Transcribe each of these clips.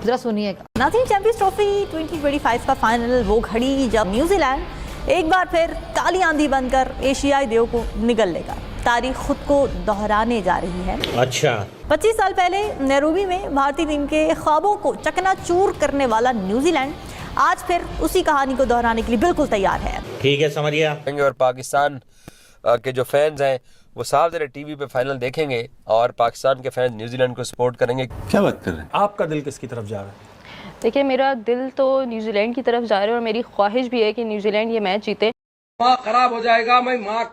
जरा सुनिएगा। नाज़रीन, चैंपियंस ट्रॉफी 2025 का फाइनल वो घड़ी जब न्यूजीलैंड एक बार फिर काली आंधी बनकर एशियाई देव को निगल लेगा। तारीख खुद को दोहराने जा रही है। अच्छा, 25 साल पहले नैरोबी में भारतीय टीम के ख्वाबों को चकनाचूर करने वाला न्यूजीलैंड आज फिर उसी कहानी को दोहराने के लिए बिल्कुल तैयार है। ठीक है, समझ गया। और पाकिस्तान के जो फैंस हैं वो साफ ज़रा टीवी पे फाइनल देखेंगे और पाकिस्तान के फैंस न्यूजीलैंड को सपोर्ट करेंगे। क्या बात कर रहे हैं? आपका दिल किसकी तरफ जा रहा है? देखिए, मेरा दिल तो न्यूजीलैंड की तरफ जा रहा है और मेरी ख्वाहिश भी है कि न्यूजीलैंड ये मैच जीते। माँ खराब हो जाएगा, मैं माँ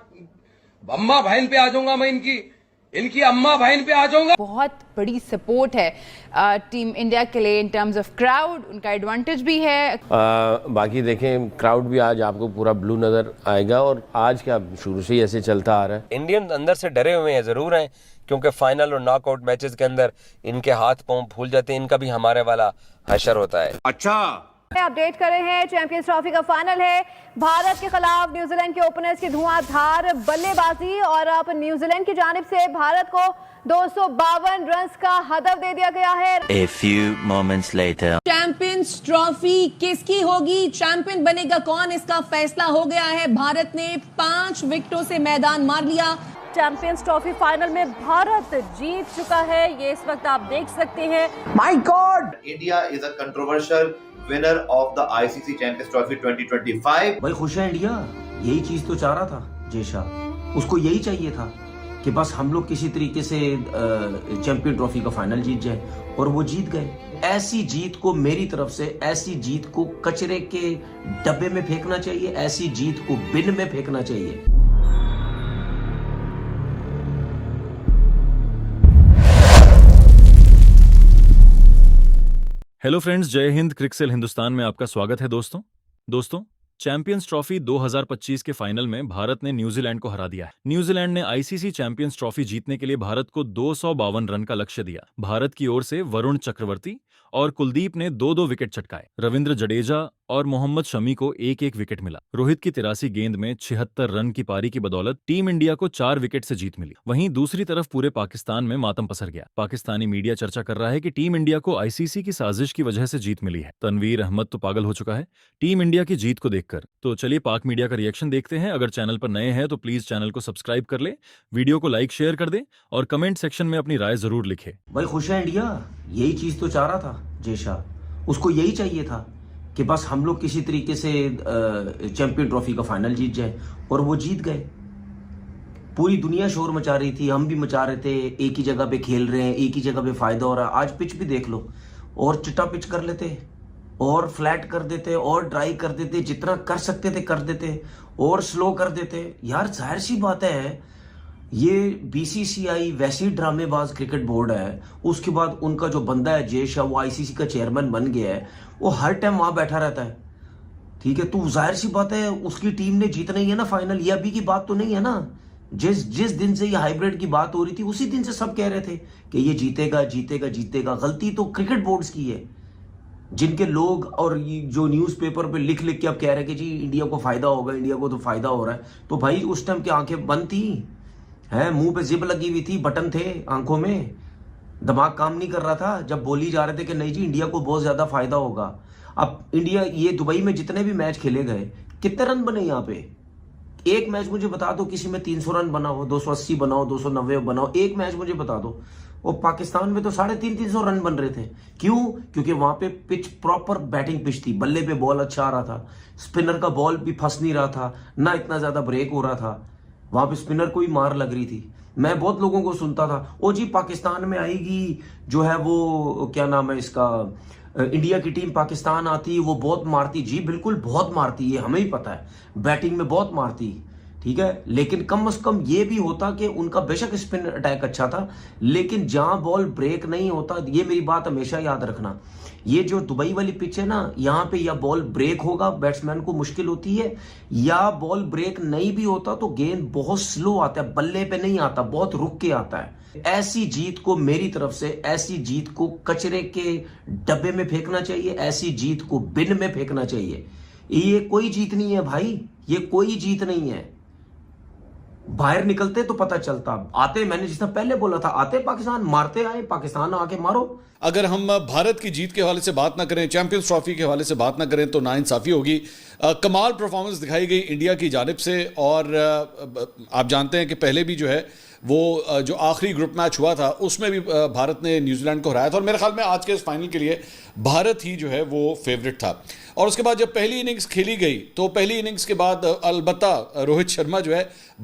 अम्मा बहन पे आ जाऊंगा, मैं इनकी अम्मा बहन पे आ जाऊंगा। बहुत बड़ी सपोर्ट है टीम इंडिया के लिए इन टर्म्स ऑफ क्राउड, उनका एडवांटेज भी है। बाकी देखें, क्राउड भी आज आपको पूरा ब्लू नजर आएगा और आज क्या शुरू से ही ऐसे चलता आ रहा है। इंडियन अंदर से डरे हुए हैं, ज़रूर हैं, क्योंकि फाइनल और नॉकआउट मैचेस के अंदर इनके हाथ पांव फूल जाते हैं। इनका भी हमारे वाला हशर होता है। अच्छा, अपडेट कर रहे हैं, चैंपियंस ट्रॉफी का फाइनल है। भारत के खिलाफ न्यूजीलैंड के ओपनर्स की धुआंधार बल्लेबाजी और अब न्यूजीलैंड की जानिब से भारत को 252 रन का हदफ दे दिया गया है। A few moments later. Champions trophy किसकी होगी, चैंपियन बनेगा कौन, इसका फैसला हो गया है। भारत ने 5 विकेटों से मैदान मार लिया। चैंपियंस ट्रॉफी फाइनल में भारत जीत चुका है, ये इस वक्त आप देख सकते हैं। My God, India is a controversial winner of the ICC champions trophy 2025। भाई खुश है इंडिया, यही चीज तो चाह रहा था जेशा, उसको यही चाहिए था कि बस हम लोग किसी तरीके से चैंपियन ट्रॉफी का फाइनल जीत जाए और वो जीत गए। ऐसी जीत को मेरी तरफ से, ऐसी जीत को कचरे के डब्बे में फेंकना चाहिए, ऐसी जीत को बिन में फेंकना चाहिए। हेलो फ्रेंड्स, जय हिंद। क्रिकसेल हिंदुस्तान में आपका स्वागत है। दोस्तों चैंपियंस ट्रॉफी 2025 के फाइनल में भारत ने न्यूजीलैंड को हरा दिया है। न्यूजीलैंड ने आईसीसी चैंपियंस ट्रॉफी जीतने के लिए भारत को 252 रन का लक्ष्य दिया। भारत की ओर से वरुण चक्रवर्ती और कुलदीप ने 2-2 विकेट चटकाए। रविंद्र जडेजा और मोहम्मद शमी को 1-1 विकेट मिला। रोहित की 83 गेंद में 76 रन की पारी की बदौलत टीम इंडिया को 4 विकेट से जीत मिली। वहीं दूसरी तरफ पूरे पाकिस्तान में मातम पसर गया। पाकिस्तानी मीडिया चर्चा कर रहा है कि टीम इंडिया को आईसीसी की साजिश की वजह से जीत मिली है। तनवीर अहमद तो पागल हो चुका है टीम इंडिया की जीत को देखकर। तो चलिए पाक मीडिया का रिएक्शन देखते हैं। अगर चैनल पर नए हैं तो प्लीज चैनल को सब्सक्राइब कर ले, वीडियो को लाइक शेयर कर दे और कमेंट सेक्शन में अपनी राय जरूर लिखे। भाई खुश है इंडिया, यही चीज तो चाह रहा था जेशा, उसको यही चाहिए था कि बस हम लोग किसी तरीके से चैंपियन ट्रॉफी का फाइनल जीत जाए और वो जीत गए। पूरी दुनिया शोर मचा रही थी, हम भी मचा रहे थे, एक ही जगह पे खेल रहे हैं, एक ही जगह पे फायदा हो रहा है। आज पिच भी देख लो, और चिट्टा पिच कर लेते और फ्लैट कर देते और ड्राई कर देते, जितना कर सकते थे कर देते और स्लो कर देते। यार जाहिर सी बात है, ये बीसीसीआई वैसी ड्रामेबाज क्रिकेट बोर्ड है, उसके बाद उनका जो बंदा है जेशा, वो आईसीसी का चेयरमैन बन गया है, वो हर टाइम वहां बैठा रहता है। ठीक है, तो जाहिर सी बात है उसकी टीम ने जीतना ही है ना फाइनल। ये अभी की बात तो नहीं है ना, जिस दिन से ये हाइब्रिड की बात हो रही थी उसी दिन से सब कह रहे थे कि ये जीतेगा जीतेगा जीतेगा। गलती तो क्रिकेट बोर्ड्स की है, जिनके लोग और जो न्यूज़पेपर पे लिख लिख के अब कह रहे हैं कि जी इंडिया को फायदा होगा, इंडिया को तो फायदा हो रहा है। तो भाई उस टाइम की आंखें बंद थी हैं, मुंह पे जिप लगी हुई थी, बटन थे आंखों में, दिमाग काम नहीं कर रहा था जब बोली जा रहे थे कि नहीं जी इंडिया को बहुत ज्यादा फायदा होगा। अब इंडिया, ये दुबई में जितने भी मैच खेले गए, कितने रन बने यहाँ पे? एक मैच मुझे बता दो किसी में 300 रन बना हो, 280 बनाओ, 290 बनाओ, एक मैच मुझे बता दो। और पाकिस्तान में तो 350 रन बन रहे थे। क्यों? क्योंकि वहां पे पिच प्रॉपर बैटिंग पिच थी, बल्ले पे बॉल अच्छा आ रहा था, स्पिनर का बॉल भी फंस नहीं रहा था, ना इतना ज्यादा ब्रेक हो रहा था, वहां पे स्पिनर को ही मार लग रही थी। मैं बहुत लोगों को सुनता था, ओ जी पाकिस्तान में आएगी जो है वो क्या नाम है इसका, इंडिया की टीम पाकिस्तान आती, वो बहुत मारती। जी बिल्कुल बहुत मारती है, हमें ही पता है, बैटिंग में बहुत मारती। ठीक है, लेकिन कम से कम ये भी होता कि उनका बेशक स्पिन अटैक अच्छा था, लेकिन जहां बॉल ब्रेक नहीं होता, ये मेरी बात हमेशा याद रखना, ये जो दुबई वाली पिच है ना, यहाँ पे या बॉल ब्रेक होगा, बैट्समैन को मुश्किल होती है, या बॉल ब्रेक नहीं भी होता तो गेंद बहुत स्लो आता है, बल्ले पे नहीं आता, बहुत रुक के आता है। ऐसी जीत को मेरी तरफ से, ऐसी जीत को कचरे के डब्बे में फेंकना चाहिए, ऐसी जीत को बिन में फेंकना चाहिए। ये कोई जीत नहीं है भाई, ये कोई जीत नहीं है। बाहर निकलते तो पता चलता। आते, मैंने जिस तरह पहले बोला था, आते पाकिस्तान, मारते आए पाकिस्तान, आके मारो। अगर हम भारत की जीत के हवाले से बात ना करें, चैंपियंस ट्रॉफी के हवाले से बात ना करें तो नाइंसाफ़ी होगी। कमाल परफॉर्मेंस दिखाई गई इंडिया की जानिब से, और आप जानते हैं कि पहले भी जो है वो जो आखिरी ग्रुप मैच हुआ था उसमें भी भारत ने न्यूजीलैंड को हराया था, और मेरे ख्याल में आज के इस फाइनल के लिए भारत ही जो है वो फेवरेट था। और उसके बाद जब पहली इनिंग्स खेली गई तो पहली इनिंग्स के बाद अलबत्ता रोहित शर्मा जो है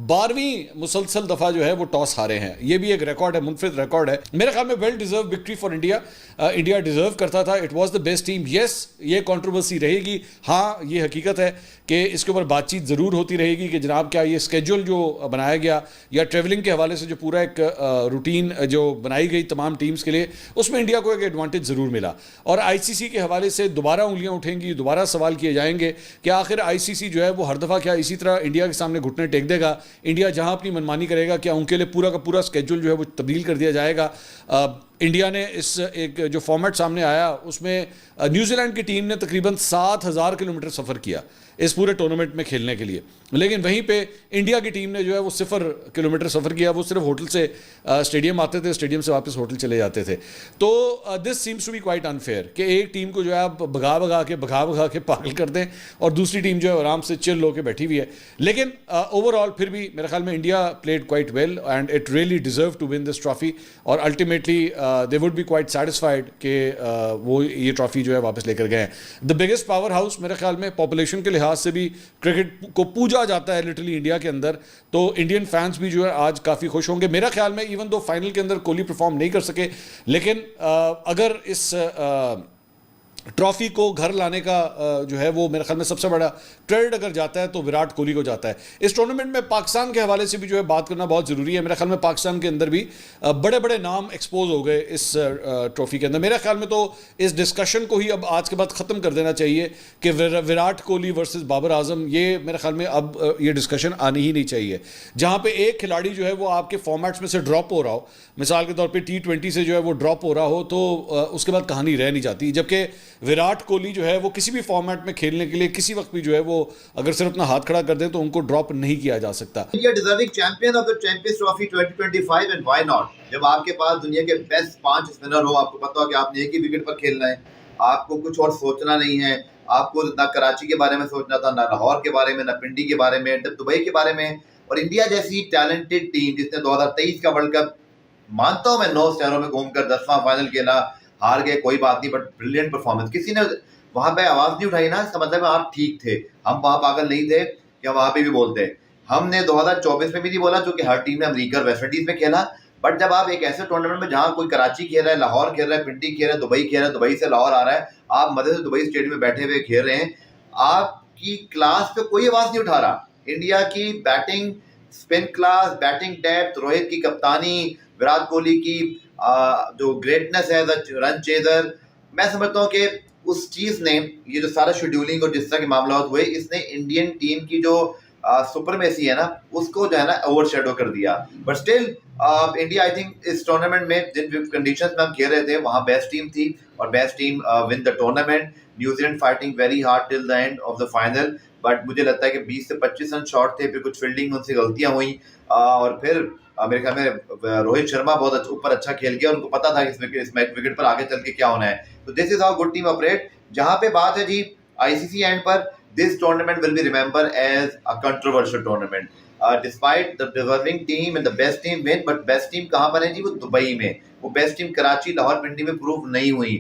12वीं मुसलसल दफ़ा जो है वो टॉस हारे हैं। ये भी एक रिकॉर्ड है, मुनफरिद रिकॉर्ड है। मेरे ख्याल में well deserve victory for India. India deserve करता था, it was the best team. Yes, ये कंट्रोवर्सी रहेगी, हाँ ये हकीकत है कि इसके ऊपर बातचीत ज़रूर होती रहेगी कि जनाब क्या ये स्केड्यूल जो बनाया गया या ट्रेवलिंग के हवाले से जो पूरा एक रूटीन जो बनाई गई तमाम टीम्स के लिए, उसमें इंडिया को एक एडवांटेज ज़रूर मिला। और आईसीसी के हवाले से दोबारा उंगलियां उठेंगी, दोबारा सवाल किए जाएंगे कि आखिर आईसीसी जो है वो हर दफ़ा क्या इसी तरह इंडिया के सामने घुटने टेक देगा? इंडिया जहां अपनी मनमानी करेगा क्या उनके लिए पूरा का पूरा स्केड्यूल जो है वो तब्दील कर दिया जाएगा? इंडिया ने इस एक जो फॉर्मेट सामने आया उसमें न्यूजीलैंड की टीम ने तकरीबन 7,000 किलोमीटर सफ़र किया इस पूरे टूर्नामेंट में खेलने के लिए, लेकिन वहीं पे इंडिया की टीम ने जो है वो 0 किलोमीटर सफ़र किया। वो सिर्फ होटल से स्टेडियम आते थे, स्टेडियम से वापस होटल चले जाते थे। तो this seems to be quite unfair कि एक टीम को जो है आप भगा भगा के पागल कर दें और दूसरी टीम जो है आराम से चिल होकर बैठी हुई है। लेकिन ओवरऑल फिर भी मेरे ख्याल में India played quite well and it really deserve to win this trophy, और ultimately they would be quite satisfied कि वो ये ट्रॉफी जो है वापस लेकर गए हैं। द बिगेस्ट पावर हाउस मेरे ख्याल में पॉपुलेशन के लिहाज से भी क्रिकेट को पूजा जाता है लिटरली इंडिया के अंदर, तो इंडियन फैंस भी जो है आज काफ़ी खुश होंगे। मेरा ख्याल में इवन दो फाइनल के अंदर कोहली परफॉर्म नहीं कर सके, लेकिन अगर इस ट्रॉफी को घर लाने का जो है वो मेरे ख्याल में सबसे बड़ा क्रेडिट अगर जाता है तो विराट कोहली को जाता है। इस टूर्नामेंट में पाकिस्तान के हवाले से भी जो है बात करना बहुत ज़रूरी है। मेरे ख्याल में पाकिस्तान के अंदर भी बड़े बड़े नाम एक्सपोज हो गए इस ट्रॉफी के अंदर। मेरे ख्याल में तो इस डिस्कशन को ही अब आज के बाद ख़त्म कर देना चाहिए कि विराट कोहली वर्सेस बाबर आजम, ये मेरे ख्याल में अब ये डिस्कशन आनी ही नहीं चाहिए। जहाँ पे एक खिलाड़ी जो है वो आपके फॉर्मेट्स में से ड्रॉप हो रहा हो, मिसाल के तौर पे T20 से जो है वो ड्रॉप हो रहा हो, तो उसके बाद कहानी रह नहीं जाती। जबकि विराट कोहली जो है वो किसी भी फॉर्मेट में खेलने के लिए किसी वक्त भी जो है वो अगर सिर्फ अपना हाथ खड़ा कर दें तो उनको ड्रॉप नहीं किया जा सकता। India deserving champion of the champions trophy 2025 and why not? जब आपके पास दुनिया के बेस्ट 5 स्पिनर हो, आपको पता हो कि आपने एक ही विकेट पर खेलना है, आपको कुछ और सोचना नहीं है, आपको ना कराची के बारे में सोचना था, ना लाहौर के बारे में, ना पिंडी के बारे में, ना दुबई के बारे में। और इंडिया जैसी टैलेंटेड टीम जिसने 2023 का वर्ल्ड कप, मानता हूं मैं 9 शहरों में घूमकर 10वां फाइनल खेला, हार गए कोई बात नहीं, बट ब्रिलियंट परफॉर्मेंस। किसी ने वहां पे आवाज नहीं उठाई ना, इसका मतलब आप ठीक थे, हम वहां पागल नहीं थे कि हम वहां पे भी बोलते। हमने 2024 में भी नहीं बोला क्योंकि हर टीम ने अमेरिका वेस्ट इंडीज में खेला, बट जब आप एक ऐसे टूर्नामेंट में जहां कोई कराची खेल रहा है, लाहौर खेल रहा है, पिंडी खेल रहा है, दुबई खेल रहा है, दुबई से लाहौर आ रहा है, आप मदद से दुबई स्टेडियम में बैठे हुए खेल रहे हैं, आपकी क्लास पे कोई आवाज नहीं उठा रहा। इंडिया की batting spin class, batting depth, Rohit की कप्तानी, विराट कोहली की जो ग्रेटनेस है, रन चेजर, मैं समझता हूँ कि उस चीज ने, ये जो सारा शेड्यूलिंग और जिस तरह के मामला हुए, इसने इंडियन टीम की जो सुपरमेसी है ना, उसको जो है ना ओवरशैडो कर दिया। But still India I think इस टूर्नामेंट में जिन कंडीशंस में हम खेल रहे थे वहाँ बेस्ट टीम थी और best team win the tournament. New Zealand fighting very hard till the end of the final, but मुझे लगता है कि 20 से 25 रन शॉर्ट थे, फिर कुछ फील्डिंग में उनसे गलतियां हुई और फिर मेरे ख्याल में रोहित शर्मा बहुत ऊपर अच्छा खेल गया, उनको पता था इस विकेट पर आगे चल के क्या होना है। तो this is how good team operate. जहां पे बात है जी आईसीसी एंड पर, this tournament will be remember as a controversial tournament despite the deserving team and the best team win, but best team कहां पर है जी? वो दुबई में। वो बेस्ट टीम कराची, लाहौर, पिंडी में प्रूव नहीं हुई।